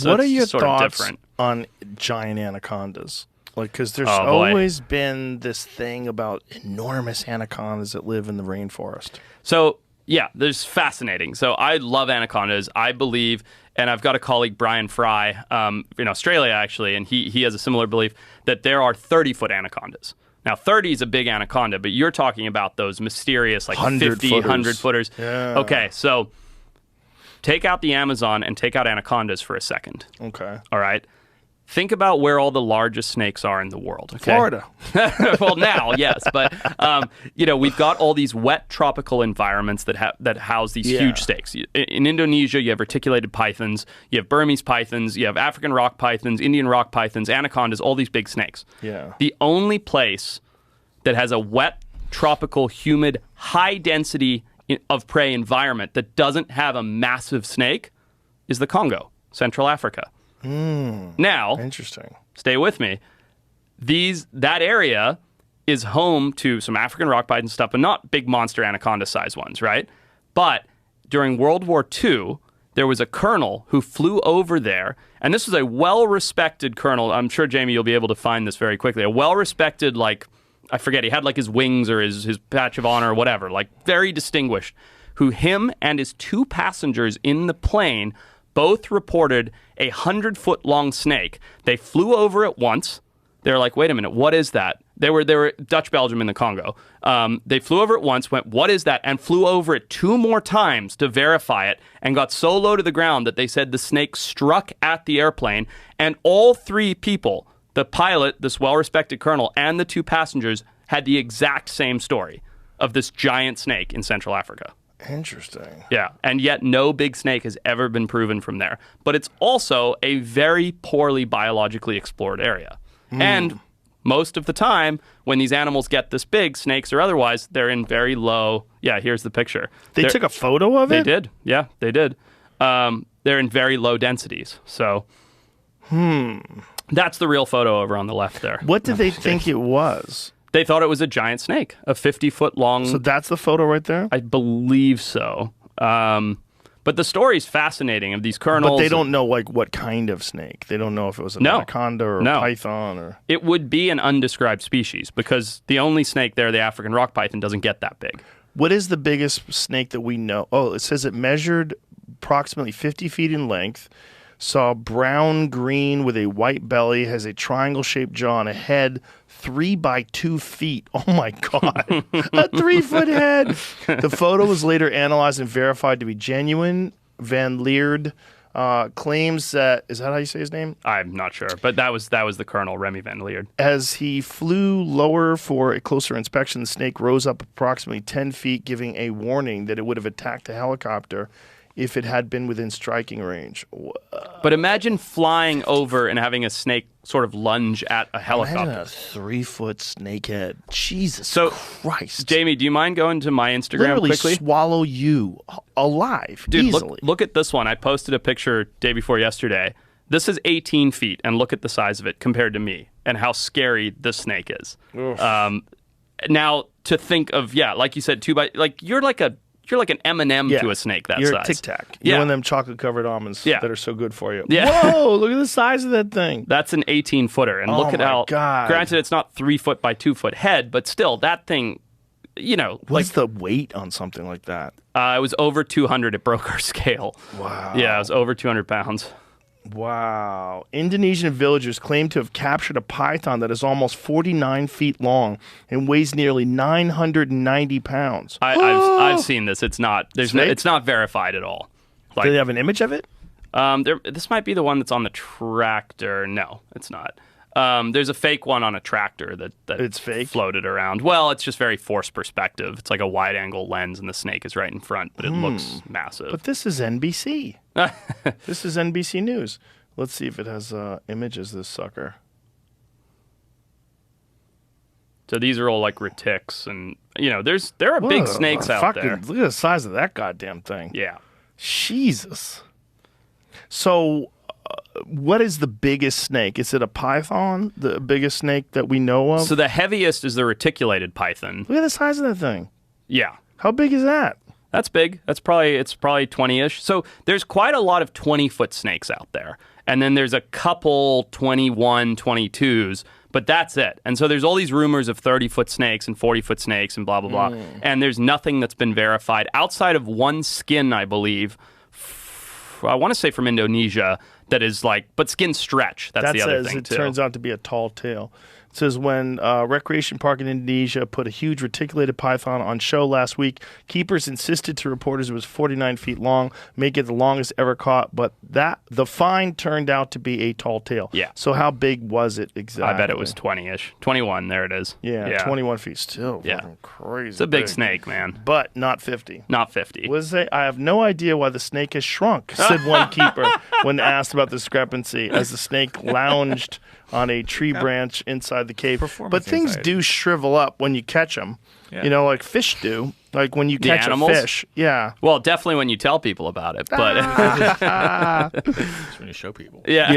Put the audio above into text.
So what are your sort of thoughts different. on giant anacondas? Like, because there's Oh, boy. always been this thing about enormous anacondas that live in the rainforest. So, yeah, there's fascinating. So I love anacondas. I believe, and I've got a colleague, Brian Fry, in Australia, actually, and he has a similar belief that there are 30-foot anacondas. Now, 30 is a big anaconda, but you're talking about those mysterious, like 50, 100-footers. Yeah. Okay, so take out the Amazon and take out anacondas for a second. Okay. All right? Think about where all the largest snakes are in the world. Okay? Florida. Well, now, yes, but we've got all these wet tropical environments that house these huge snakes. In Indonesia, you have reticulated pythons, you have Burmese pythons, you have African rock pythons, Indian rock pythons, anacondas, all these big snakes. Yeah. The only place that has a wet, tropical, humid, high density of prey environment that doesn't have a massive snake is the Congo, Central Africa. Now, Interesting. stay with me. That area is home to some African rock python stuff, but not big monster anaconda size ones, right? But during World War II, there was a colonel who flew over there, and this was a well-respected colonel. I'm sure, Jamie, you'll be able to find this very quickly. A well-respected, like, I forget, he had like his wings or his patch of honor or whatever, like very distinguished, who him and his 2 passengers in the plane both reported a 100-foot-long snake. They flew over it once. They were like, wait a minute, what is that? They were Dutch Belgium in the Congo. They flew over it once, went, what is that? And flew over it 2 more times to verify it and got so low to the ground that they said the snake struck at the airplane. And all 3 people, the pilot, this well-respected colonel, and the 2 passengers had the exact same story of this giant snake in Central Africa. Interesting. Yeah, and yet no big snake has ever been proven from there. But it's also a very poorly biologically explored area. And most of the time, when these animals get this big, snakes or otherwise, they're in very low... Yeah, here's the picture. They took a photo of it? They did. Yeah, they did. They're in very low densities. So, that's the real photo over on the left there. What did they think it was? They thought it was a giant snake, a 50-foot long... So that's the photo right there? I believe so. But the story's fascinating of these colonels. But they don't know, like, what kind of snake. They don't know if it was an anaconda or a python or... It would be an undescribed species because the only snake there, the African rock python, doesn't get that big. What is the biggest snake that we know? Oh, it says it measured approximately 50 feet in length, saw brown-green with a white belly, has a triangle-shaped jaw and a head 3 by 2 feet. Oh, my God. A 3-foot head. The photo was later analyzed and verified to be genuine. Van Leerd claims that... Is that how you say his name? I'm not sure, but that was the colonel, Remy Van Leerd. As he flew lower for a closer inspection, the snake rose up approximately 10 feet, giving a warning that it would have attacked a helicopter if it had been within striking range. But imagine flying over and having a snake sort of lunge at a helicopter. Imagine a 3-foot snake head. Jesus Christ. Jamie, do you mind going to my Instagram Literally quickly? swallow you alive, Dude, easily. look at this one. I posted a picture day before yesterday. This is 18 feet, and look at the size of it compared to me and how scary this snake is. Now, to think of, like you said, you're like an M&M to a snake that You're size. a Tic Tac. Yeah. You're one of them chocolate-covered almonds that are so good for you. Yeah. Whoa, look at the size of that thing. That's an 18-footer. And look at how, God. Granted, it's not 3 foot by 2 foot head, but still, that thing, What's the weight on something like that? It was over 200. It broke our scale. Wow. Yeah, it was over 200 pounds. Wow. Indonesian villagers claim to have captured a python that is almost 49 feet long and weighs nearly 990 pounds. I've seen this. It's not it's not verified at all. Do they have an image of it? This might be the one that's on the tractor. No, it's not. There's a fake one on a tractor that it's fake? Floated around. Well, it's just very forced perspective. It's like a wide-angle lens, and the snake is right in front, but it looks massive. But this is NBC. This is NBC News. Let's see if it has images, this sucker. So these are all like retics, and there are big snakes out there. Look at the size of that goddamn thing. Yeah. Jesus. So, what is the biggest snake? Is it a python? The biggest snake that we know of? So the heaviest is the reticulated python. Look at the size of that thing. Yeah. How big is that? That's big. It's probably 20-ish. So there's quite a lot of 20-foot snakes out there. And then there's a couple 21, 22s, but that's it. And so there's all these rumors of 30-foot snakes and 40-foot snakes and blah, blah, blah. And there's nothing that's been verified outside of one skin, I believe, I want to say from Indonesia, that is like, but skin stretch. That's the other thing, it too. turns out to be a tall tail. It says when Recreation Park in Indonesia put a huge reticulated python on show last week, keepers insisted to reporters it was 49 feet long, make it the longest ever caught, but the find turned out to be a tall tail. Yeah. So how big was it exactly? I bet it was 20-ish. 21, there it is. Yeah, 21 feet. Still fucking crazy. It's a big snake, man. But not 50. Not 50. I have no idea why the snake has shrunk, said one keeper when asked about the discrepancy as the snake lounged on a tree branch inside the cave. But things do shrivel up when you catch them. Yeah. You know, like fish do. Like when you catch a fish. Yeah. Well, definitely when you tell people about it. But It's when you show people. Yeah.